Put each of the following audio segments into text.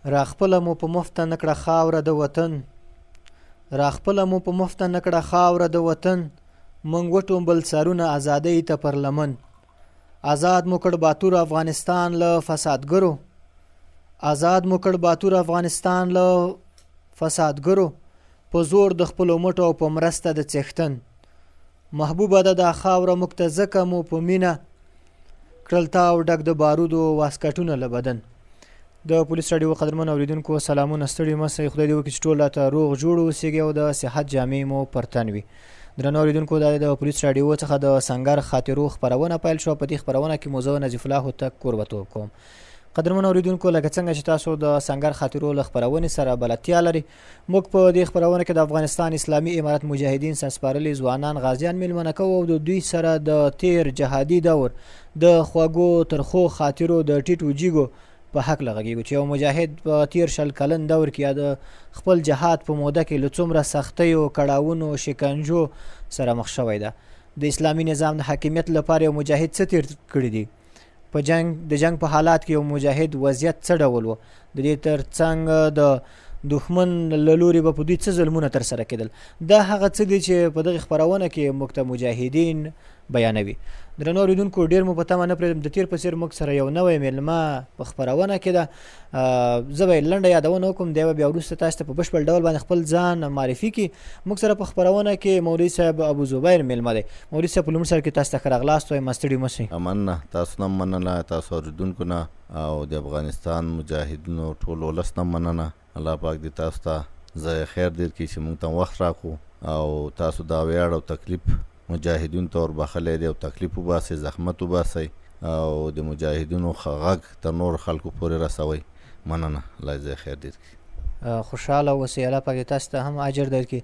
را خپله مو په مفته نه کړه خاوره د وطن، را خپله مو په مفته نه کړه خاوره د وطن، موږ وټومبل سرونه ازادۍ ته پر لمن. آزاد مو کړ باتور افغانستان له فسادګرو، آزاد مو کړ باتور افغانستان له فسادګرو، په زور د خپلو مټو او په مرسته د څښتن. محبوبه ده دا خاوره موږ ته ځکه مو په مینه کړل تاو ډک د بارودو واسکټونه له بدن. د پولیس راډیو قدرمن اوریدونکو سلامونه، ستړي مه شئ، خدای دې وکړي چې ټول راته روغ جوړ اوسیږي او د صحت جامې مو پر تن وي. درنو اوریدونکو، دا د پولیس راډیو څخه د سنگر خاطرو خپرونه پیل شوه. په دې خپرونه کې مو زه نظیف الله هوتک کوربتوب کوم. قدرمن اوریدونکو، لکه څنګه چې تاسو د سنگر خاطرو له خپرونې سره بلدتیا لري، موږ په دې خپرونه کې د افغانستان اسلامي امارت مجاهدین سره سپارلي ځوانان غازیان میلمنه کوو او د دوی سره د تیر جهادي دور د خوږو ترخو خاطرو د ټیټو جیګو په حق لغږیږو چې یو مجاهد په تیر شل کلن دور کې د خپل جهاد په موده کې له څومره سختیو، کړاوونو، شکنجو سره مخ شوی ده. د اسلامي نظام د حاکمیت لپاره یو مجاهد څه تیر کړي دي؟ په جنگ په حالات کې یو مجاهد وضعیت څه ډول و؟ د دې ترڅنګ د دښمن له لوري به په دوی څه ظلمونه ترسره کېدل؟ دا هغه څه دي چې په دغه خپرونه کې موږ ته مجاهدین بیانوي. درنو اوریدونکو، ډېر مو په تمه نه پرېږدم، د تیر په څېر موږ سره یو نوی میلمه په خپرونه کې ده. زه به یې لنډه یادونه وکړم، دی به بیا وروسته تاسو ته په بشپړ ډول باندې خپل ځان معرفي کړي. موږ سره په خپرونه کې مولوي صاحب ابو زبیر میلمه دی. مولوي صاحب، په لومړي سر کې تاسو ته ښه راغلاست وایم، ستړي مه شئ. مننه، تاسو نه مننه، تاسو اوریدونکو نه او د افغانستان مجاهدینو ټول ولس نه مننه. الله پاک دې تاسو ته ځای خیر ډېر کړي چې موږ ته وخت راکړو او تاسو دا ویاړ او تکلیف مجاهدینو ته وربخلی دی او تکلیف وباسئ، زحمت وباسئ او د مجاهدینو غږ تر نور خلکو پورې رسوئ. مننه، الله ځای خیر ډېر کړي. خوشحاله اوسئ، الله پاک تاسو ته هم اجر درکړي.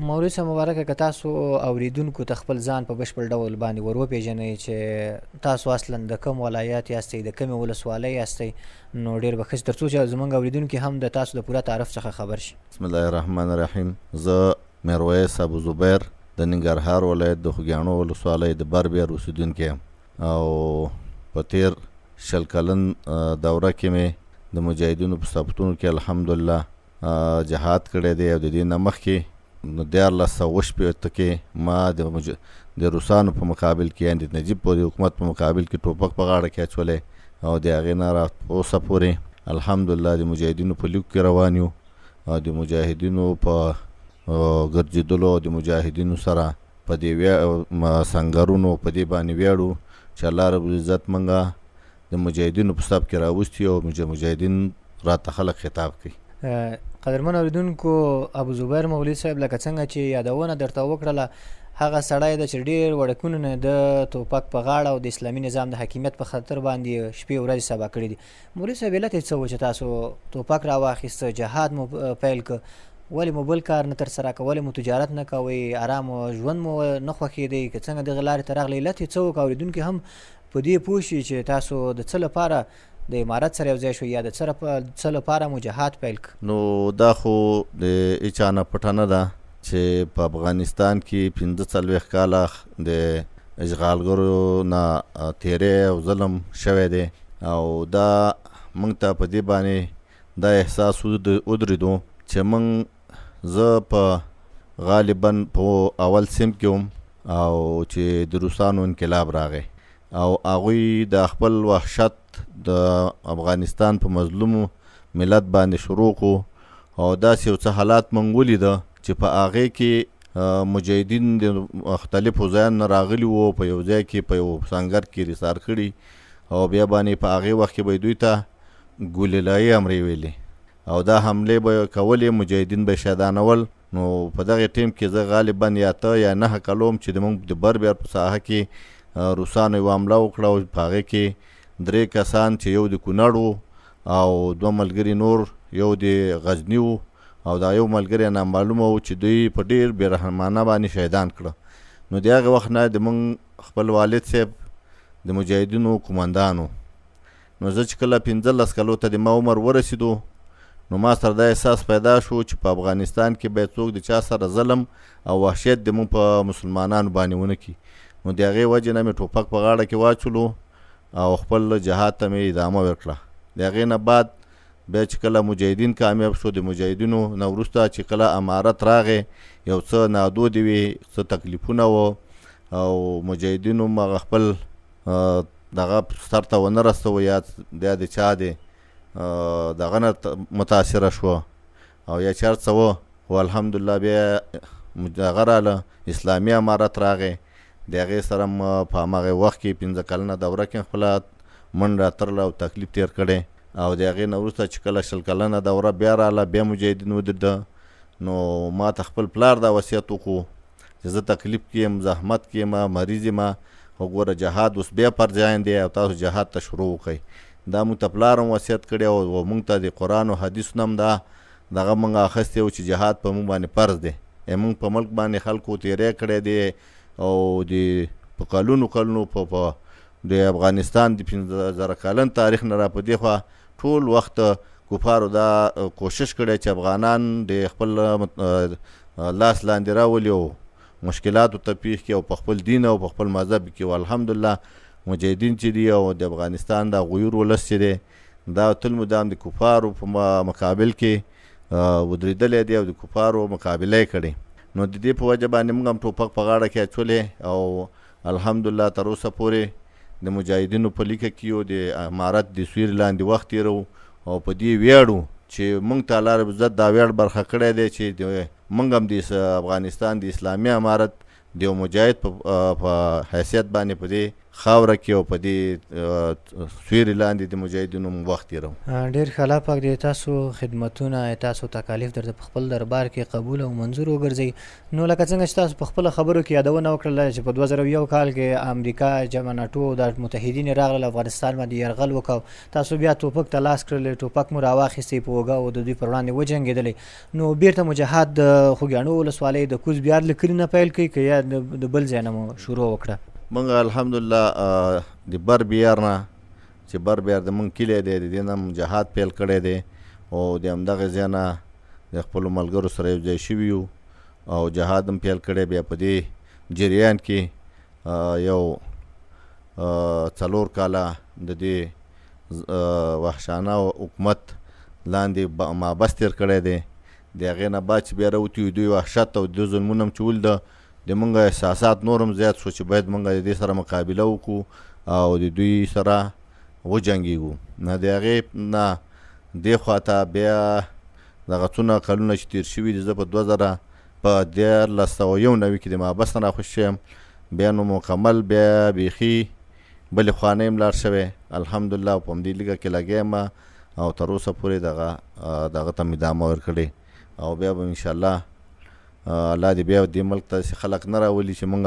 مولوي صاحب مبارکه، که تاسو اوریدونکو ته خپل ځان په بشپړ ډول باندې ور وپېژنئ چې تاسو اصلا د کوم ولایت یاستئ، د کومې ولسوالۍ یاستئ، نو ډېر به ښه شي تر څو چې زموږ اوریدونکي هم د تاسو د پوره تعارف څخه خبر شي. بسم الله الرحمن الرحیم. زه میرویس ابو زبیر د ننګرهار ولایت د خوږیاڼو ولسوالۍ د بربیر اوسېدونکی یم او په تیر شل کلن دوره کې مې د مجاهدینو په صفتونو کې الحمدلله جهاد کړی دی او د دې نه مخکې 1980 کې ما د روسانو په مقابل کې، یعنې د نجیب په حکومت په مقابل کې ټوپک په غاړه کې اچولی او د هغې نه را اوسه پورې الحمدلله د مجاهدینو په لیک کې روان یو او د مجاهدینو په ګرځېدلو او د مجاهدینو سره په دې سنګرونو په دې باندې ویاړو چې الله رب العزت موږ د مجاهدینو په صف کې راوستي او مجاهدین راته خلک خطاب کوي. قدرمن اوریدونکو، ابو زبیر مولوي صاحب لکه څنګه چې یادونه درته وکړله، هغه سړی ده چې ډېر وړکونه نه د توپک په غاړه او د اسلامي نظام د حاکمیت په خطر باندې شپې ورځې سبا کړي دي. مولوي صاحب، علت یې څه و چې تاسو توپک راواخیسته، جهاد مو پیل که؟ ولې مو بل کار نه ترسره که؟ ولې مو تجارت نه کوئ؟ ارام ژوند مو نه خوښېدی که څنګه دغه لارې ته راغلی؟ علت یې څه و که اورېدونکي هم په دې پوه شي چې تاسو د څه لپاره د امارت سره یو ځای شوي یا د څه لپاره مو جهاد پیل که؟ نو دا خو د هېچا نه پټه نه ده چې په افغانستان کې 45 کاله د اشغالګرو نه تیری او ظلم شوی دی او دا موږ ته په دې باندې دا احساس ودرېدو چې زه په غالبا په اول سیم کې وم او چې د روسانو انقلاب راغی او هغوی د خپل وحشت د افغانستان په مظلومو ملت باندې شروع کړو او داسې یو څه حالات موږ ولیده چې په هغې کې مجاهدین د مختلفو ځایونو نه راغلي وو، په یو ځای کې په یو سنګر کې رسار کړي او بیا باندې په هغې وخت کې به دوی ته ګولیلایي حملې ویلې او دا حملې به کولې، مجاهدین به شهیدانول. نو په دغه ټیم کې زه غالبا یا 9 کلوم چې زموږ د بربیر په ساحه کې روسانو یوه حمله وکړه او په هغې کې 3 کسان چې یو د کونړ و او 2 ملګري نور، یو د غزني و او دا یو ملګری نامعلومه و چې دوی په ډېر بېرحمانه باندې شهیدان کړه. نو د هغه وخت نه زموږ خپل والد صاحب د مجاهدینو قمندان و. نو زه چې کله 15 کلو ته د ما عمر ورسېدو نو ما سره دا احساس پیدا شو چې په افغانستان کې باید څوک د چا سره ظلم او وحشت د مونږ په مسلمانانو باندې ونه کړي. نو د هغې وجې نه مې ټوپک په غاړه کې واچولو او خپل جهاد ته مې ادامه ورکړه. د هغې نه بعد بیا چې کله مجاهدین کامیاب شو د مجاهدینو نه وروسته چې کله امارت راغی یو څه نادودې وي څه تکلیفونه و او مجاهدینو مغه خپل دغه سر ته ونه رسوه یا د چا دی دغه نه متاثره شوه او یا چېر څه و خو الحمدلله بیا دغه راله اسلامي امارت راغی د هغې سره په همغه وخت کې 15 کلنه دوره کې خپله منډه ترله او تکلیف تیر کړی او د هغې نه وروسته چې کله 20 کلنه دوره بیا راله بیا مجاهدین ودرېده نو ما ته خپل پلار دا وصیت وکړو چې زه تکلیف کې یم زحمت کې یم مریض یم خو ګوره جهاد اوس بیا پر ځای دی او تاسو جهاد ته شروع وکړئ دا موږ ته پلار هم وصیت کړی او موږ ته د قرآن او حدیثو نه هم دغه موږ اخیستی و چې جهاد په موږ باندې فرض دی موږ په ملک باندې خلکو تیری کړی دی او په کلونو په د افغانستان د 15,000 کلن تاریخ نه را په دې خوا ټول وخت کفارو دا کوشش کړی چې افغانان د خپل لاس لاندې راولي او مشکلاتو ته پیښ کړي او په خپل دین او په خپل مذهب کې والحمدلله مجاهدین چې دي او د افغانستان د غیور ولس چې دی دا تل مدام د کفارو په مقابل کې ودرېدلی دی او د کفارو مقابله یې کړې نو د دې په وجه باندې موږ هم ټوپک په غاړه کې اچولې او الحمدلله تر اوسه پورې د مجاهدینو په لیکه کې او د امارت د سوري لاندې وخت تېرو او په دې ویاړو چې موږ ته الله رب عزت دا ویاړ برخه کړی دی چې موږ هم د افغانستان د اسلامي امارت د یو مجاهد په حیثیت باندې په دې خاوره کې او په دې سوري لاندې د مجاهدینو وخت تېرو. ډېر ښه الله پاک دې تاسو خدمتونه تاسو تکالیف درته په خپل دربار کې قبول او منظور وګرځوي. نو لکه څنګه چې تاسو په خپله خبرو کې یادونه وکړله چې په 2001 کال کې امریکا جمع ناټو او د متحدین راغلل افغانستان باندې یرغل وکړ تاسو بیا ټوپک ته لاس کړل ټوپک مو راواخیستی په اوږه او د دوی پر وړاندې وجنګېدلی نو بیرته مو جهاد د خوږیاڼو ولسوالۍ د کوز بیار له کلي نه پیل کړئ که یا د بل ځای نه مو شروع وکړه؟ موږ الحمدلله د بر بیار نه چې بر بیار د موږ کلی دی د دې نه جهاد پیل کړی دی او د همدغې ځای نه د خپلو ملګرو سره یو ځای شوي یو او جهاد هم پیل کړی بیا په دې جریان کې یو 4 کاله د دې وحشانه حکومت لاندې مابس تېر کړی دی د هغې نه بعد چې بیا راوتي دوی وحشت او دوی ظلمونه هم چې ولده د مونږ احساسات نور هم زیات شو چې باید مونږ د دې سره مقابله وکړو او د دوی سره وجنګېږو نه د هغې نه دې خواته بیا دغه څونه کلونه چې تېر شوي دي زه په 1991 کې د مابس نه راخوشي شویم بیا نو مکمل بیا بیخي بلې خوا نه یم لاړ شوی الحمدلله په همدې لیګه کې لګیا یم او تر اوسه پورې دغه ته مې ادامه ورکړې او بیا به انشاءالله الله دې بیا دې ملک ته خلک نه راولي چې مونږ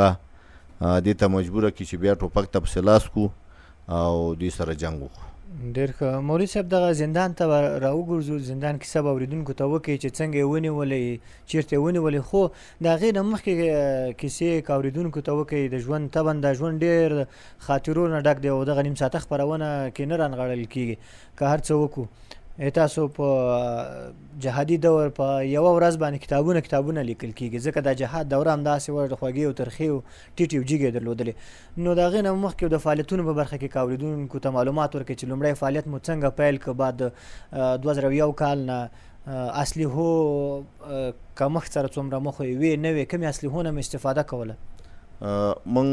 دې ته مجبوره کړي چې بیا ټوپک ته پسې لاس کړو او دوی سره جنګ وکړو. ډېر ښه مولوي صاحب دغه زندان ته به راوګرځو زندان کیسه به اورېدونکو ته وکړئ چې څنګه یې ونیولئ چېرته یې ونیولئ خو د هغې نه مخکې کیسې که اورېدونکو ته وکړئ د ژوند طبعا دا ژوند ډېر خاطرو نه ډک دی او دغه نیم ساعته خپرونه کې نه رانغاړل کېږي که هر څه وکړو تاسو په جهادي دور په یوه ورځ باندې کتابونه لیکل کېږي ځکه دا جهاد دوره همداسې وه د خوږې او ترخې او ټیټې او جګې درلودلې نو د هغې نه مخکې د فعالیتونو په برخه کې که اورېدونکو ته معلومات ورکړي چې لومړی فعالیت مو څنګه پیل که بعد 2001 کال نه اصلیحو کمښت سره څومره مخ وې نه وې کومې اصلیحو نه مو استفاده کوله؟ موږ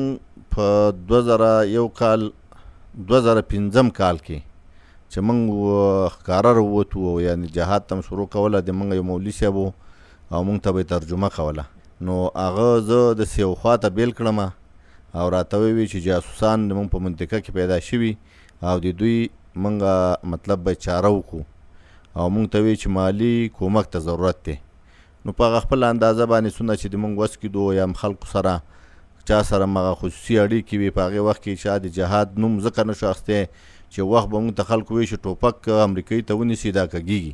په 2001 کال 2005 کال کې چې موږ ښکاره راووتو یعنې جهاد ته م شروع کوله د موږ یو مولوي صاحب او موږ ته به یې ترجمه کوله نو هغه زه داسې یو خوا ته بیل کړم او راته ویې چې جاسوسان زموږ په منطقه کې پیدا شوي او د دوی موږ مطلب به چاره وکړو او موږ ته ویې چې مالي کومک ته ضرورت دی نو په هغه خپله اندازه باندې څونه چې د موږ وس کېدو یا خلکو سره چا سره مغه خصوصي اړیکې وي په هغې وخت کې چا د جهاد نوم ځکه نه شو اخیستی چې وخت به موږ ته خلکو وایي چې ټوپک امریکایي ته ونیسي دا کږېږي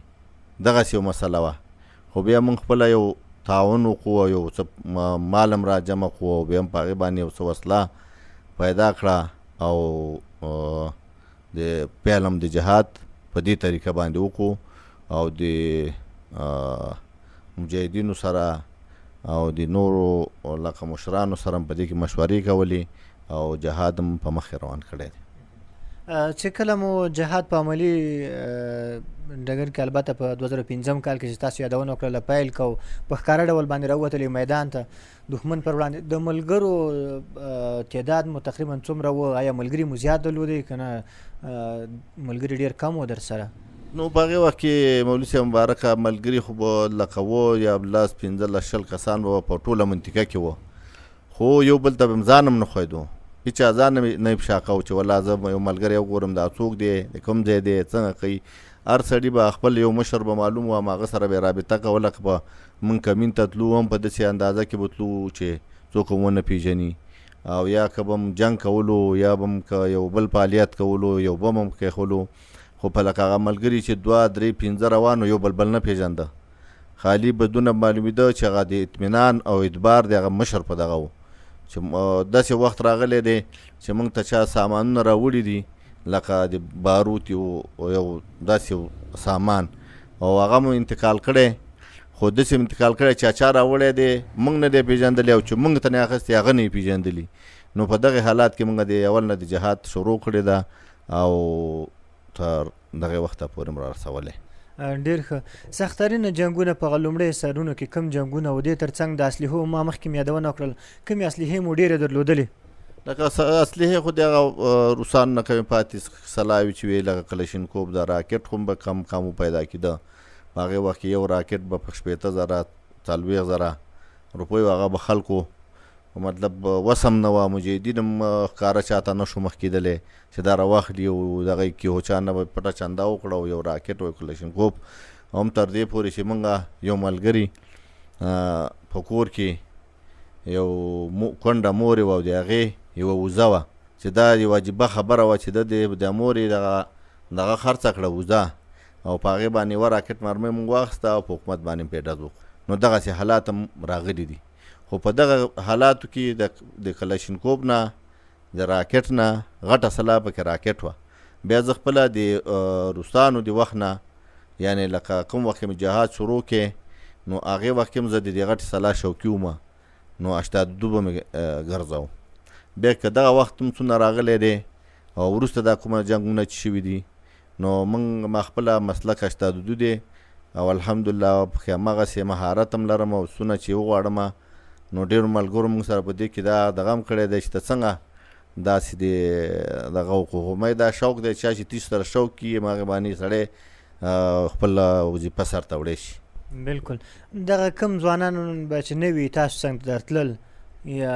دغسې یو مسله وه خو بیا موږ خپله یو تعاون وکړو او یو څه مال هم را جمع کړو او بیا هم په هغې باندې یو څه وسله پیدا کړه او د پیل هم د جهاد په دې طریقه باندې وکړو او د مجاهدینو سره او د نورو لکه مشرانو سره هم په دې کې مشورې کولې او جهاد هم په مخې روان کړی دی. چې کله مو جهاد په عملي ډګر کې البته په 2005 کال کې چې تاسو یادونه وکړله پیل کوو په ښکاره ډول باندې راووتلې میدان ته دښمن پر وړاندې د ملګرو تعداد مو تقریبا څومره و؟ آیا ملګري مو زیات درلودی که نه ملګري ډېر کم و در سره؟ نو په هغې وخت کې مولوي صاحب مبارکه ملګري خو به لکه و یا 15 کسان به په ټوله منطقه کې و، خو یو بل ته به م ځان هم نه ښودو، هېچا ځان نه پشا کوو چې والله زه یو ملګری وګورم دا څوک دی، د کوم ځای دی، څنګه کوي. هر سړي به خپل یو مشر به معلوم و، هماغه سره به یې رابطه کوله. که به مونږ کمین ته تلو هم په داسې اندازه کې به تلو چې څوک هم ونه پېژني، او یا که به م جنګ کولو یا به م که یو بل فعالیت کولو یو بم هم کېښولو، خو په لکه هغه ملګري چې 2 3 5 روانو یو بل نه پېژانده، خالي بدونه معلومېده چې هغه د اطمینان او اعتبار د هغه مشر په دغه و چې داسې وخت راغلی دی چې موږ ته چا سامانونه راوړي دي لکه د باروت یو داسې سامان او هغه مو انتقال کړی، خو داسې انتقال کړی چې چا راوړی دی موږ نه دی پېژندلی او چې موږ ته نه اخیستی هغه نه یې پېژندلي. نو په دغې حالات کې موږ د اول نه د جهاد شروع کړې ده او تر دغې وخته پورې م رارسولی. ډېر ښه. سخترینه جنګونه په هغه لومړیو سرونو کې کوم جنګونه و؟ دې تر څنګ د اسلحو ما مخکې م یادونه وکړل، کومې اسلحې مو ډېرې درلودلې؟ لکه اسلحې خو د هغه روسانو نه کمې پاتې سلاوي چې وې لکه کلشینکوف د راکټ خو به کم کم پیدا کېده. په هغې وخت کې یو راکټ به په 80,000 40,000 روپیو هغه به خلکو مطلب وسم نه وه، مجاهدین هم ښکاره چاته نه شو مخ کېدلی چې دا راواخلي او دغه کې هو چا نه به پټه چنده وکړه او یو راکټ و کلشینکوف. هم تر دې پورې چې موږ یو ملګري په کور کې یو کونډه مور یې وه او د هغې یوه وزه وه چې دا یوه عجیبه خبره وه چې د مور یې دغه خرڅه کړه وزه او په هغې باندې یوه راکټ مرمۍ مونږ واخیسته او په حکومت باندې پرې ډز وکړو. نو دغسې حالات هم راغلي دي، خو په دغه حالاتو کې د کلشینکوف نه د راکټ نه غټه سلاح پکې راکټ وه. بیا زه خپله د روسانو د وخت نه یعنې لکه کوم وخت کې جهاد شروع کې نو هغې وخت کې هم زه د دې غټې سلاح شوقي وم، نو 82 به مې ګرځاو. بیا که دغه وخت هم څومره راغلی دی او وروسته دا کومه جنګونه چې شوي دي نو ما خپله مسلک 82 دی او الحمدلله پکې همغسې مهارت هم لرم او څونه چې وغواړم نو ډېرو ملګرو موږ سره په دې کې دا دغه هم کړی دی چې ته څنګه داسې دی دغه وکړو. خو مې دا شوق دی چا چې تاسو سره شوق کي هغې باندې سړی خپل وظیفه سرته وړی شي. بلکل. دغه کم ځوانان به چې نه وي تاسو څنګ ته درتلل یا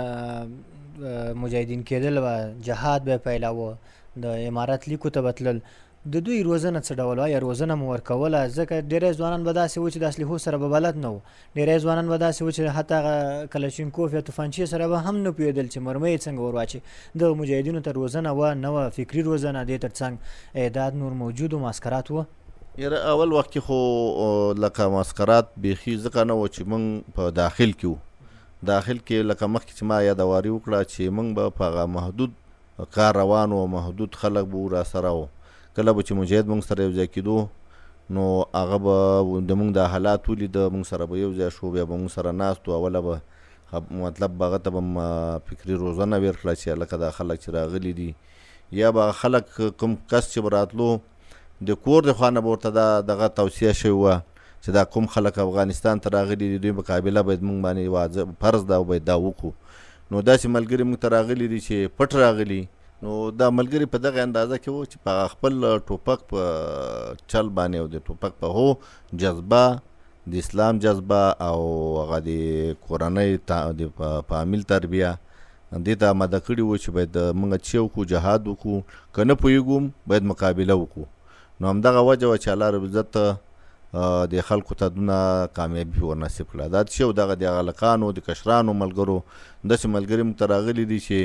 مجاهدین کېدل به جهاد به پیلاوه د امارت لیکو ته به تلل، د دوی روزنه څه ډول وه یا روزنه مو ورکوله؟ ځکه ډېری ځوانان به داسې و چې د اسلحو سره به بلد نه و، ډېری ځوانان به داسې و چې حتی هغه کلشینکوف یا توفانچې سره به هم نه پوهېدل چې مرمۍ یې څنګه ور واچي. د مجاهدینو ته روزنه وه نه وه؟ فکري روزنه، دې تر څنګ اعداد نور موجود و، معسکرات وه؟ یاره اول وخت کې خو لکه معسکرات بیخي ځکه نه و چې موږ په داخل کې وو. داخل کې لکه مخکې چې ما یادواري وکړه چې موږ به په هغه محدود کار روان و، محدود خلک به را سره و. کله به چې مجاهد موږ سره یو ځای کېدو نو هغه به د موږ د حالات ولیده، موږ سره به یو ځای شو، بیا به موږ سره ناست و. اوله به مطلب هغه ته به فکري روزنه ورکړه چې هلکه دا خلک چې راغلي دي یا به خلک کوم کس چې به راتلو د کور د خوا نه به ورته دغه توصیه شوې وه چې دا کوم خلک افغانستان ته راغلي دي دوی مقابله باید موږ باندې واجب فرض ده او باید دا وکړو. نو داسې ملګري موږ ته راغلي دي چې پټ راغلي، نو دا ملګري په دغه اندازه کې و چې په خپل ټوپک په چل باندې او د ټوپک په هو جذبه د اسلام جذبه او هغه د کورنۍ د فامیل تربیه دې ته آماده کړي وو چې باید موږ چې وکړو جهاد وکړو، که نه پوهېږو باید مقابله وکړو. نو همدغه وجه وه چې الله رب عزت د خلکو ته دونه کامیابي ورنصیب کړه. دا چې دغه د هلکانو د کشرانو ملګرو داسې ملګري موږ ته راغلي دي چې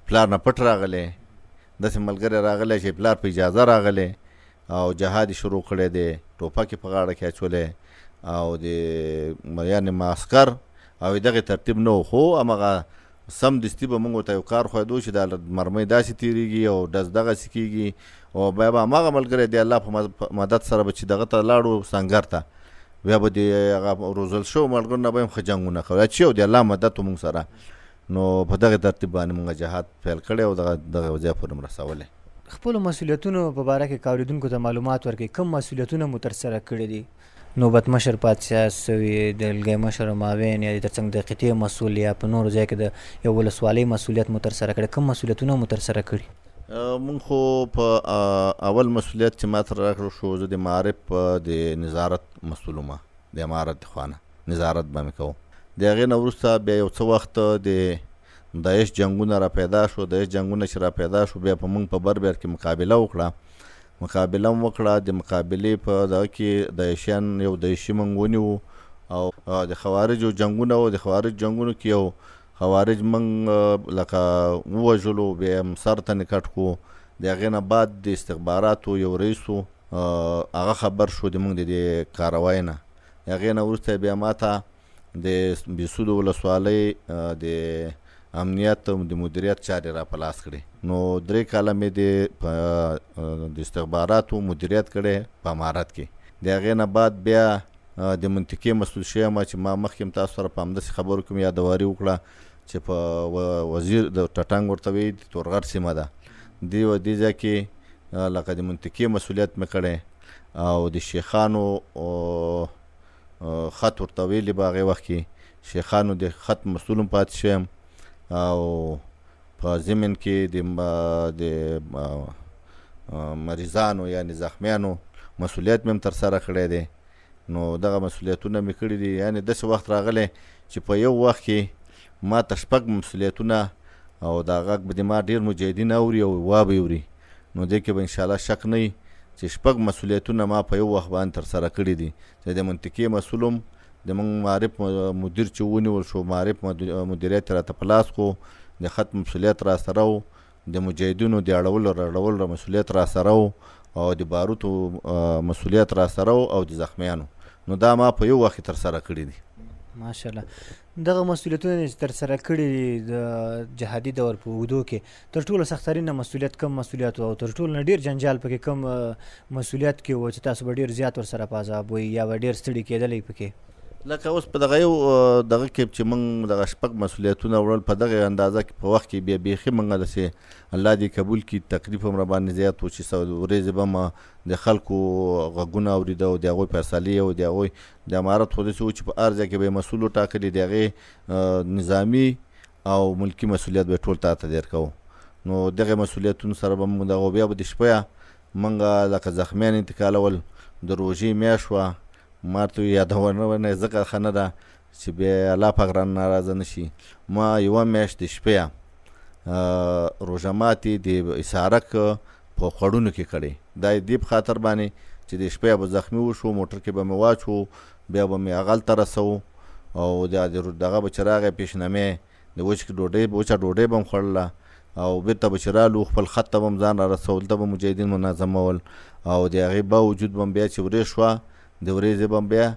پلار نه پټ راغلی، داسې ملګری راغلی چې پلار په اجازه راغلی او جهاد یې شروع کړی دی، ټوپک یې په غاړه کې اچولی او د یعنې معسکر او دغې ترتیب نه و. خو همغه سمدستي به موږ ورته یو کار ښودو چې دا مرمۍ داسې تېرېږي او ډز دغسې کېږي او بیا به همغه ملګری د الله په مدد سره به چې دغه ته لاړو سنګر ته بیا به د هغه روزل شوو ملګرو نه به هم ښه جنګونه کوو چې د الله مدد و موږ سره. نو په دغې ترتیب باندې موږ جهاد پیل کړی او دغه ځای پورې م رسولی. خپلو مسؤلیتونو په باره کې که اورېدونکو ته معلومات ورکړئ، کوم مسؤلیتونه مو ترسره کړي دي؟ نوبت مشر پاتې یاست سوي، د لږۍ مشر معاون یا ترڅنګ د قطعې مسؤل یا په نورو ځای کې د یو ولسوالۍ مسؤلیت مو ترسره کړی، کوم مسؤلیتونه مو ترسره کړي؟ مونږ خو په اول مسؤلیت چې ما تر راکړو شو، زه د معارف د نظارت مسؤل وم، د امارت د خوا نه نظارت به مې کوو. د هغې نه وروسته بیا یو څه وخت د داعش جنګونه را پیدا شو. داعش جنګونه چې را پیدا شو، بیا په مونږ په بربر کې مقابله وکړه. د مقابلې په دغه کې داعشیان یو داعشي مونږ ونیو او د خوارجو جنګونه و. د خوارج جنګونو کې یو خوارج مونږ لکه ووژلو، بیا یې سر ته نکټ کړو. د هغې نه بعد د استخباراتو یو رئیس و، هغه خبر شو د مونږ د دې کاروای نه. د هغې نه وروسته بیا ما ته د بېسودو ولسوالۍ د امنیت د مدیریت چارې را په لاس کړې. نو 3 کاله مې د استخباراتو مدیریت کړی په امارت کې. د هغې نه بعد بیا د منطقې مسؤل شویم چې ما مخکې هم تاسو سره په همداسې خبرو کې مې یادواري وکړه چې په وزیر د ټټنګ ورته وایي د تورغر سیمه ده، دې ځای کې لکه د منطقې مسؤلیت مې کړی او د شیخانو خط ورته ویلي په هغې وخت کې شیخانو د خط مسؤل هم پاتې شویم او په ضمن کې د مریضانو یعنې زخمیانو مسؤلیت مې هم ترسره کړی دی. نو دغه مسؤلیتونه مې کړي دي. یعنې داسې وخت راغلی چې په یو وخت کې ما ته 6 مسؤلیتونه او دا غږ به د ما ډېر مجاهدین اوري او وا به یې اوري. نو دې کې به انشاءالله شک نه وي چې 6 مسؤلیتونه ما په یو وخت باندې ترسره کړي دي. چې د منطقې مسؤل هم د موږ معارف مدیر چې ونیول شو، معارف مدیریت راته په لاس کو، د خط مسؤلیت را سره و، د مجاهدینو د اړولو مسؤلیت را سره و او د باروتو مسؤلیت را سره و او د زخمیانو. نو دا ما په یو وخت ترسره کړي دي. ماشاءالله. دغه مسؤلیتونه چې ترسره کړي دي د جهادي دور په اوږدو کې، تر ټولو سخترینه مسؤلیت کم مسؤلیت و او تر ټولو نه ډېر جنجال پکې کم مسؤلیت کې و چې تاسو به ډېر زیات ورسره په عذاب وئ یا به ډېر ستړي کېدلی پکې؟ لکه اوس په دغه یو دغه کې چې موږ دغه 6 مسؤلیتونه وړل په دغه اندازه کې په وخت کې بیا بیخي موږ داسې الله دې قبول کړي تکلیف هم راباندې زیات و چې ورځې به ما د خلکو غږونه اورېده او د هغوی فیصلې او د هغوی د امارت خو داسې و چې په هر ځای کې به یې مسؤل وټاکلي، د هغې نظامي او ملکي مسؤلیت به یې ټول تا ته دیر کوو. نو دغه مسؤلیتونو سره به موږ دغه بیا به د شپه موږ لکه زخمیان انتقالول. د روژې میاشت وه، ما ته یادونه ځکه ښه نه ده چې بیا الله پاک رانه ناراضه نه شي. ما یوه میاشت د شپې روژه ماتې د اسارک په خوړونو کې کړې. دا یې دې په خاطر باندې چې د شپې به زخمي وشو، موټر کې به مې واچو، بیا به مې هغلته رسو او دغه به چې راغی پیشنمې د وچه ډوډۍ به م خوړله او بېرته به چې رالو خپل خط ته به م ځان را رسول، دلته به مجاهدین منظمول او د هغې باوجود به م بیا چې ورې شوه د ورځې به بیا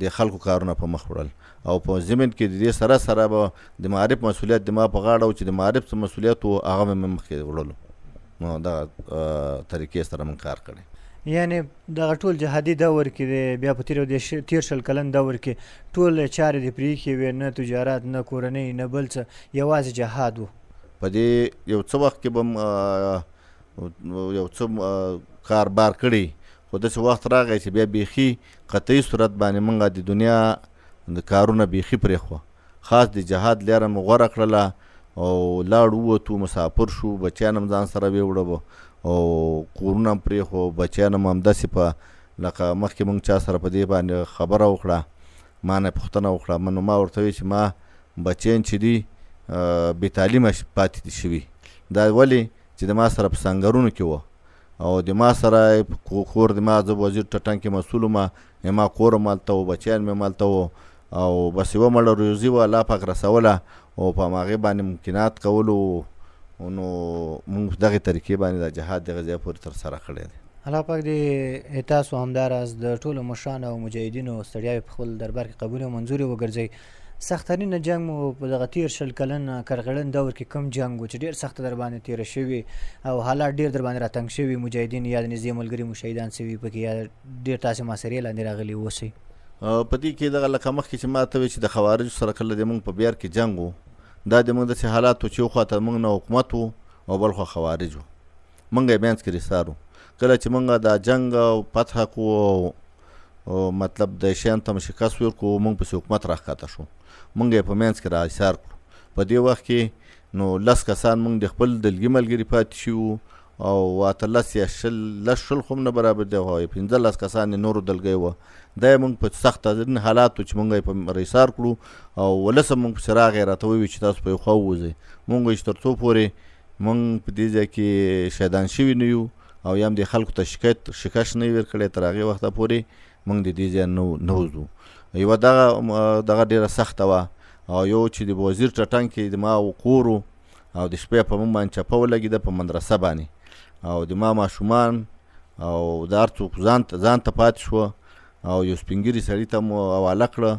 د خلکو کارونه په مخ وړل او په ضمن کې د دې سره به د معارف مسؤلیت د ما په غاړه و چې د معارف څه مسؤلیت و هغه مې مخکې وړلو. نو دغه طریقې سره موږ کار کړی. یعنې دغه ټول جهادي دور کې دی، بیا په تېر شل کلن دور کې ټول چارې دې پرېښې وې، نه تجارت نه کورنۍ نه بل څه، یوازې جهاد و. په دې یو څه وخت کې به یو څه کاربار کړی، خو داسې وخت راغی چې بیا بیخي قطعي صورت باندې موږ د دنیا د کارونه بیخي پرېښوه. خاص د جهاد لاره مو غوره کړله او لاړو ووتو، مسافر شو، بچیان هم ځان سره ویوړه او کورونه هم پرېښو. بچیان هم همداسې په لکه مخکې موږ چا سره په دې باندې خبره وکړه، ما نه پوښتنه وکړه. نو ما ورته ویل چې ما بچیان چې دي بې تعلیمه پاتې شوي. دا ولې چې د ما سره په سنګرونو کې وه او د ما سره کور د ما زه وزیر ټټنګ کې مسؤل وم، ما کور هم هلته و، بچیان مې هم هلته و او بس یوه مړه روزي وه الله پاک رسوله او په هماغې باندې ممکنات کولو. نو موږ دغې طریقې باندې د جهاد دغه ځای پورې ترسره کړی دی. الله پاک دې تاسو همداراز د ټولو مشرانو او مجاهدینو ستړیاوې په خپل دربار کې قبول او منظورې وګرځوي. سخترینه جنګ مو په دغه تېر شل کلن کرغړن دور کې کوم جنګ و چې ډېر سخته در باندې تېره شوي او حالات ډېر در باندې راتنګ شوي، مجاهدین یا د نږدې ملګري مو شهیدان شوي پکې یا ډېر تاسې محاصرې لاندې راغلي اوسئ؟ په دې کې دغه لکه مخکې چې ما ته وایي چې د خوارجو سره کله د موږ په بیار کې جنګ و، دا د موږ داسې حالات و چې یو خوا ته موږ نه حکومت و او بل خوا خوارج و. موږ یې منځ کې رسارو. کله چې موږ دا جنګ او فتح کو او مطلب د شیان ته شکست ورکړو، موږ پسې حکومت راښکته شو، موږ یې په منځ کې را ایسار کړو. په دې وخت کې نو 10 کسان موږ د خپل دلګي ملګري پاتې شو او 18 یا 10 خو نه برابر دی، 15 کسان یې نورو دلګی وه. دا یې موږ په سخت حالاتو چې موږ یې په رایسار کړو او ولس هم موږ پسې راغی، راته وویل چې تاسو په یو خوا ووځئ. موږ وایو چې تر څو پورې موږ په دې ځای کې شهیدان شوي نه یو او یا هم د خلکو ته شکست نه وي ورکړی، تر هغې وخته پورې موږ د دې ځای نه وځو. یوه دغه ډېره سخته وه. او یو چې د وزیر ټټنګ کې د ما کور او د شپې په موږ باندې چپه ولګېده په مدرسه باندې، او د ما ماشومان او د هر څوک ځان ته پاتې شوه او یو سپین ږیري سړي ته مو حواله کړه.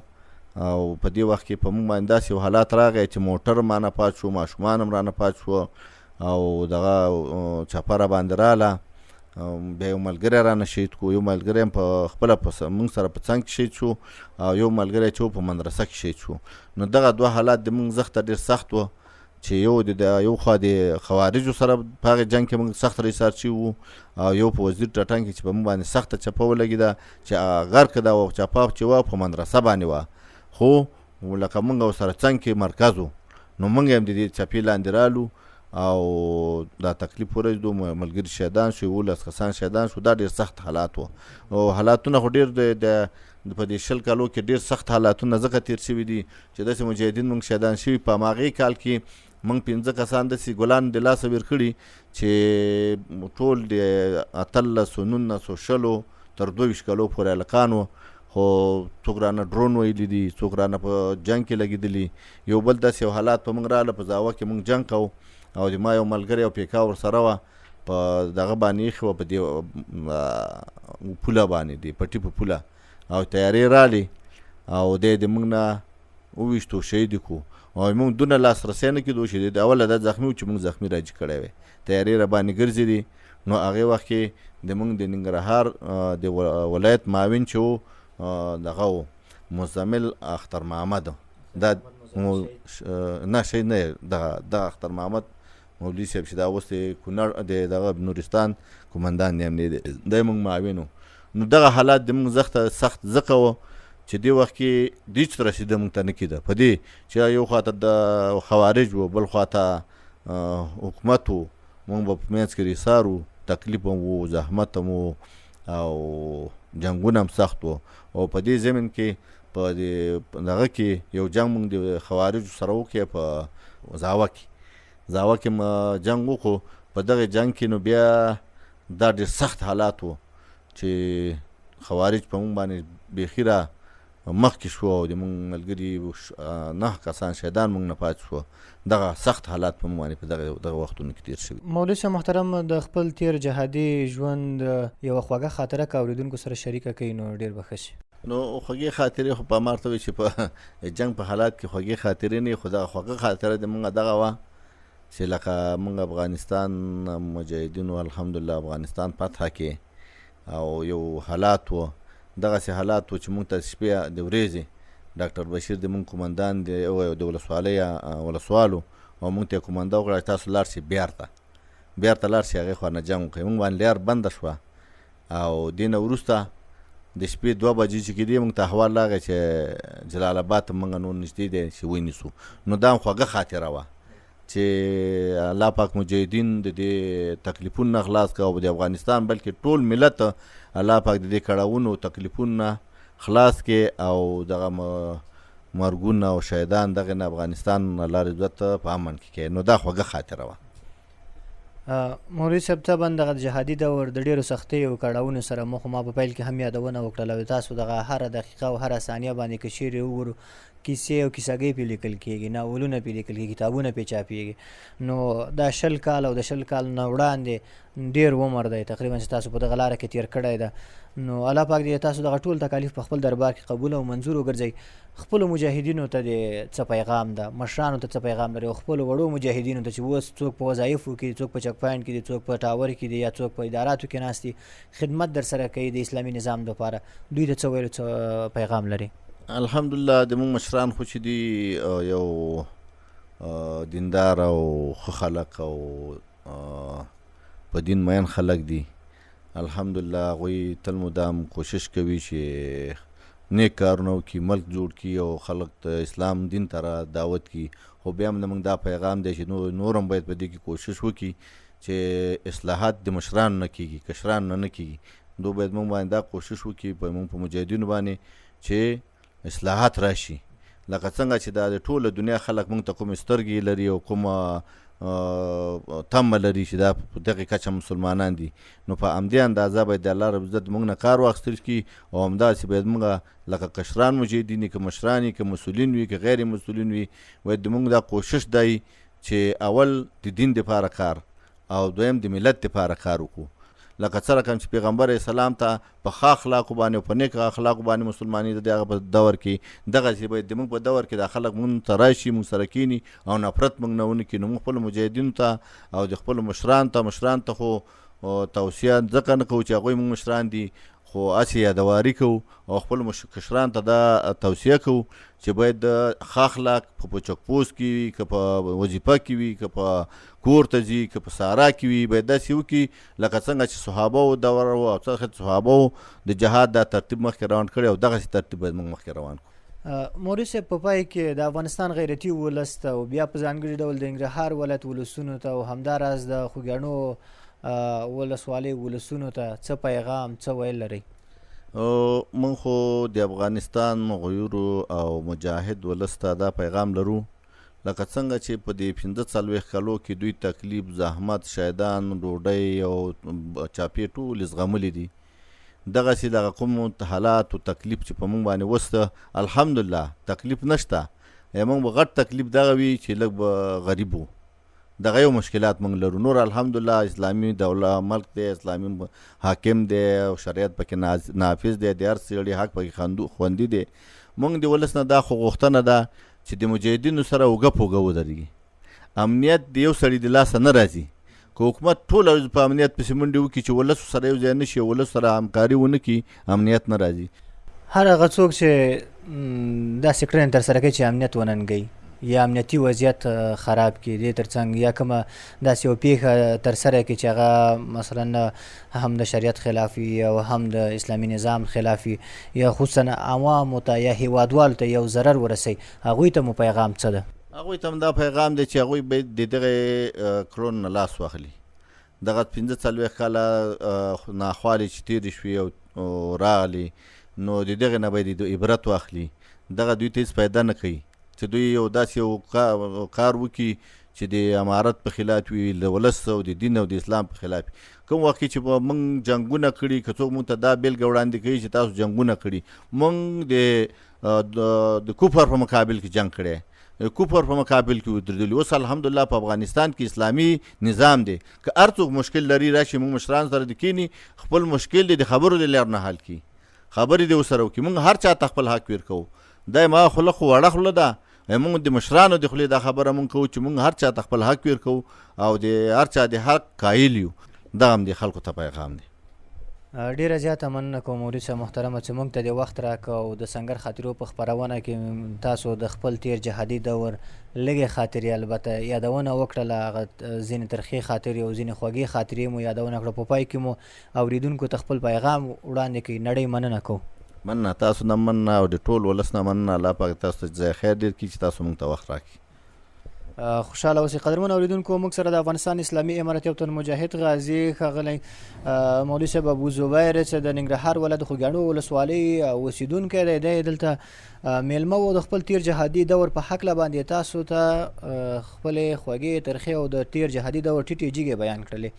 او په دې وخت کې په موږ باندې داسې یو حالات راغی چې موټر رانه پات شو، ماشومان هم رانه پات شو او دغه چپه را باندې راله. بیا یو ملګری رانه شهید کو، یو ملګری هم په خپله موږ سره په څنګ کې شهید شو او یو ملګری چې و په مدرسه کې شهید شو. نو دغه دوه حالات د موږ زخته ډېر سخت و چې یو خوا د خوارجو سره په هغې جنګ کې موږ سخت رایسار شوي وو او یو په وزیر ټټنګ کې چې په موږ باندې سخته چپه ولګېده چې غرقه ده او چپه چې وه په مدرسه باندې وه، خو لکه موږ ورسره څنګ کې مرکز و، نو موږ هم د دې چپې لاندې رالو او دا تکلیف ورسېدو. ملګري شهیدان شو، 11 کسان شهیدان شو. دا ډېر سخت حالات وو او حالاتونه خو ډېر په دې 20 کالو کې ډېر سخت حالاتونه ځکه تېر شوي دي چې داسې مجاهدین موږ شهیدان شوي. په هماغې کال کې موږ 15 کسان داسې ګلان د لاسه ورکړي چې ټول د 18 19 تر 22 کالو پورې هلکان وو، خو څوک رانه ډرون ویلي دي، څوک رانه په جنګ کې لګېدلي. یو بل داسې یو حالات په موږ راغله، په زاوه کې موږ جنګ کوو او د ما یو ملګری او پیکا ورسره وه، په دغه باندې ایښې وه، په دې پوله باندې د پټي په پوله، او تیارې رالې او دی د موږ نه وویشتو، شهید یې کړو. او موږ دونه لاسرسی نه کېدو چې د اوله دا زخمي و چې موږ زخمي راجي کړی وی، تیارې را باندې ګرځېدې. نو هغې وخت کې د موږ د ننګرهار د ولایت معاون چې و دغه و مزمل اختر محمد، دا نه شهید نه، دغه اختر محمد مولوي صاحب چې دا اوس د کونړ د دغه نورستان قومندان دی، امنیت دی، دی موږ معاون و. نو دغه حالات د موږ سخت ځکه و چې دې وخت کې د هېڅ رسېده موږ ته نه کېده، په دې چې یو خواته د خوارج و، بل خواته حکومت و، موږ به په منځ کې رایسار وو، تکلیف هم و، زحمت هم و او جنګونه هم سخت و. او په دې زمین کې په دغه کې یو جنګ موږ د خوارجو سره وکړی په زاوه کې جنګ وکړو. په دغه جنګ کې نو بیا دا ډېر سخت حالات و چې خوارج په موږ باندې بیخي را مخکې شو او د موږ ملګري 9 کسان شهیدان موږ نه پاتې شوه. دغه سخت حالات په موږ باندې په دغه وختونو کې تېر شوي. مولوي صاحب محترم، د خپل تېر جهادي ژوند یوه خوږه خاطره که اورېدونکو سره شریکه کوي نو ډېر به ښه شي. نو خوږې خاطرې خو په ما ورته وایي چې په جنګ په حالات کې خوږې خاطرې نه وي، خو دغه خوږه خاطره د موږ دغه وه چې لکه موږ افغانستان مجاهدینو الحمدلله افغانستان فتح کې او یو حالات و، دغسې حالات و چې موږ ته شپې د ورځې ډاکټر بشیر د موږ قومندان د ولسوالۍ ولسوالو او موږ ته یې قومنده وکړه چې تاسو لاړ شئ بیرته لاړ شئ هغې خوا نه جنګ وکړئ. موږ باندې لار بنده شوه او دې نه وروسته د شپې 2 بجې چې کېدې موږ ته احوال راغی چې جلال آباد ته موږ نور نږدې دی چې ونیسو. نو دا هم خوږه خاطره وه چې الله پاک مجاهدین د دې تکلیفونو نه خلاص کړه او د افغانستان بلکې ټول ملت الله پاک د دې کړاوونو تکلیفونو نه خلاص کړي او دغه مرګونه او شهیدان دغه نه افغانستان الله عزت په امن کې کړي. نو دا خوږه خاطره وه. مولوي صاحب طبعا دغه جهادي دور د ډېرو سختیو او کړاوونو سره مخ، ما په پیل کې هم یادونه وکړله او تاسو دغه هره دقیقه او هره ثانیه باندې که چیرې وګورو کیسې او کیسهګۍ پې لیکل کېږي، ناولونه پې لیکل کېږي، کتابونه پې چاپېږي. نو دا 20 کال او د 20 کال نه وړاندې ډېر عمر دی تقریبا چې تاسو په دغه لاره کې تېر کړی ده. نو الله پاک دې تاسو دغه ټول تکالیف په خپل دربار کې قبول او منظور وګرځوي. خپلو مجاهدینو ته دې څه پیغام ده، مشرانو ته څه پیغام لري، او خپلو وړو مجاهدینو ته چې اوس څوک په وظایفو کې، څوک په چک پاینټ کې دي، څوک په ټاور کې دي یا څوک په اداراتو کې ناست دي، خدمت در سره کوي د اسلامي نظام لپاره، دوی ته څه ویلو څه پیغام لري؟ الحمدلله د موږ مشران خو چې دي یو دیندار او ښه خلک او په دین مین خلک دي. الحمدلله هغوی تل مدام کوشش کوي چې نیک کارونه وکړي، ملک جوړ کړي او خلک ته اسلام دین ته را دعوت کړي. خو بیا هم زموږ دا پیغام دی چې نور هم باید په دې کې کوشش وکړي چې اصلاحات د مشرانو نه کېږي، کشرانو نه کېږي. دو باید موږ باندې دا کوشش وکړي موږ په مجاهدینو باندې چې اصلاحات راشي. لکه څنګه چې دا د ټوله دنیا خلک موږ ته کومې سترګې لري او کومه تمه لري چې دا په دغې کچه مسلمانان دي، نو په همدې اندازه باید د الله رب عزت موږ نه کار واخیستل کړي او همداسې باید موږ لکه کشران مجاهدین وي، که مشران وي، که مسؤلین وي، که غیر مسؤلین وي، باید د موږ دا کوشش دی چې اول د دین دپاره کار او دویم د ملت دپاره کار وکړو. لکه څه رقم چې پیغمبر اسلام ته په ښه اخلاقو باندې او په نیک اخلاقو باندې مسلمانۍ د هغه په دور کې دغسې باید زموږ په دور کې دا خلک موږ ته راشي، موږ سره کښېني او نفرت موږ نه ونه کړي. نو موږ خپلو مجاهدینو ته او د خپلو مشرانو ته خو توصیه ځکه نه کوو چې هغوی موږ مشران دي، خو هسې یادواري کوو او خپلو کشرانو ته دا توصیه کوو چې باید ښه اخلاق په چکپوست کې وي، که په وظیفه کې وي، که په کور ته ځي، که په سارا کې وي، باید داسې وکړي لکه څنګه چې صحابهو دور و او څنګه صحابهو د جهاد دا ترتیب مخکې روان کړی او دغسې ترتیب باید موږ مخکې روان کړو. مولوي صاحب په پای کې د افغانستان غیرتي ولس ته او بیا په ځانګړي ډول د ننګرهار ولایت ولسونو ته او همداراز د خوږیاڼو ولسوالۍ ولسونو ته څه پیغام، څه ویل لرئ؟ موږ خو د افغانستان غیورو او مجاهد ولس ته دا پیغام لرو لکه څنګه چې په دې 45 کالو کې دوی تکلیف، زحمت، شهیدان، ډوډۍ او چاپې ټولې زغملي دي. دغسې دغه کوم حالات او تکلیف چې په موږ باندې وسته، الحمدلله تکلیف نشته. موږ به غټ تکلیف دغه وي چې لږ به غریب وو، دغه یو مشکلات موږ لرو. نور الحمدلله اسلامي دولت ملک دی، اسلامي حاکم دی او شریعت پکې نافذ دی، د هر سړي حق پکې خوندي دی. موږ د ولس نه دا خو غوښتنه ده چې د مجاهدینو سره اوږه په اوږه ودرېږي. امنیت د یو سړي د لاسه نه راځي. که حکومت ټوله ورځ په امنیت پسې منډې وکړي چې ولسو سره یو ځای نه شي، ولسو سره همکاري ونه کړي، امنیت نه راځي. هر هغه څوک چې داسې کړنې ترسره کوي چې امنیت وننګوي یا امنیتي وضعیت خراب کړي، دې ترڅنګ یا کومه داسې یو پیښه ترسره کړي چې هغه مثلا هم د شریعت خلاف وي او هم د اسلامي نظام خلاف وي یا خصوصا عوامو ته یا هیوادوالو ته یو ضرر ورسوي، هغوی ته مو پیغام څه ده؟ هغوی ته هم دا پیغام دی چې هغوی باید د دغې کړنو نه لاس واخلي. دغه 45 کاله ناخوالې چې تېرې شوې او راغلي، نو د دغې نه باید عبرت واخلي. دغه دوی ته هېڅ پیدا نه کوي چې دوی یو داسې یو کار وکړي چې د امارت په خلاف وي، د ولس او د دین او د اسلام په خلاف. کوم وخت چې موږ جنګونه کړي، که څوک موږ ته دا بېلګه وړاندې کوي چې تاسو جنګونه کړي، موږ د کفر په مقابل کې جنګ کړی، کفر په مقابل کې ودرېدلي. اوس الحمدلله په افغانستان کې اسلامي نظام دی. که هر څوک مشکل لري راشي، موږ مشران سره د کښېني، خپل مشکل دی د خبرو د لارې نه حل کړي، خبرې دې ورسره وکړي. موږ هر چا ته خپل حق ورکوو. دا ما خوله خو وړه خوله ده، موږ د مشرانو د خولې دا خبره موږ کوو چې موږ هر چا ته خپل حق ورکوو او د هر چا د حق قایل یو. دغه هم د خلکو ته پیغام دی. ډیره زیاته مننه کوم مولوي صاحب محترمه چې موږ ته د وخت راکړه او د سنګر خاطرو په خپرونه کې تاسو د خپل تیر جهادي دور لږې خاطرې البته یادونه وکړله، هغه ځینې ترخې خاطرې او ځینې خوږې خاطرې مو یادونه کړه. په پای کې مو اوریدونکو ته خپل پیغام وړاندې کړئ. نړۍ مننه کوو. مننه تاسو نه مننه او د ټول ولس نه مننه. الله پاک تاسو ته جزای خیر ډېر کړي چې تاسو موږ ته وخت راکړي. خوشحاله اوسئ قدرمن اوریدونکو. موږ سره د افغانستان اسلامي امارت یو تن مجاهد غازي ښاغلی مولوي صاحب ابو زبیر چې د ننګرهار ولایت خوږیاڼو ولسوالۍ اوسیدونکی دی، دی دلته میلمه و. د خپل تیر جهادي دور په هکله باندې تاسو ته خپلې خوږې ترخې او د تیر جهادي دور ټیټې جیګې بیان کړلې.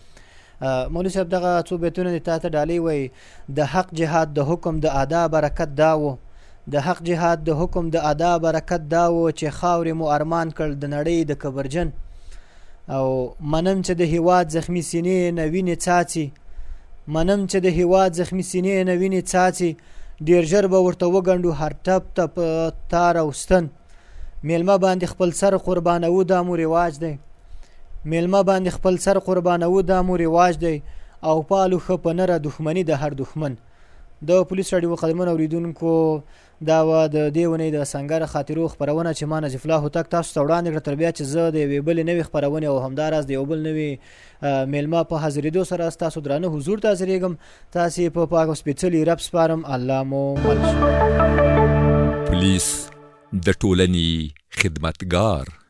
مولوي صاحب دغه څو بیتونه دي تا ته ډالۍ وایي: د حق جهاد د حکم د ادا برکت دا و، د حق جهاد د حکم د ادا برکت دا و چې خاورې مو ارمان کړ د نړۍ د کبرجن، او منم چې د هیواد زخمی سینې نه وینې څاڅي، منم چې د هیواد زخمی سینې نه وینې څاڅي، ډېر ژر به ورته وګنډو هر ټپ ټپ تار او ستن، میلمه باندې خپل سر قربانو دا مو رواج دی، میلمه باندې خپل سر قربانو دا مو رواج دی، او پالو ښه په نره دښمني د هر دښمن، د پولیس راډیو قدرمن اوریدونکو دا وه د دې اونۍ د سنګر خاطرو خپرونه چې ما نجیف الله هوتک تاسو ته وړاندې کړه، تر بیا چې زه د یوې بلې نوې خپرونې او همداراز د یو بل نوې میلمه په حاضرېدو سره ستاسو درانه حضور ته حاضرېږم. تاسې په پاک او سپېڅلي رب سپارم. الله مو مل شه. پولیس د ټولنې خدمتګار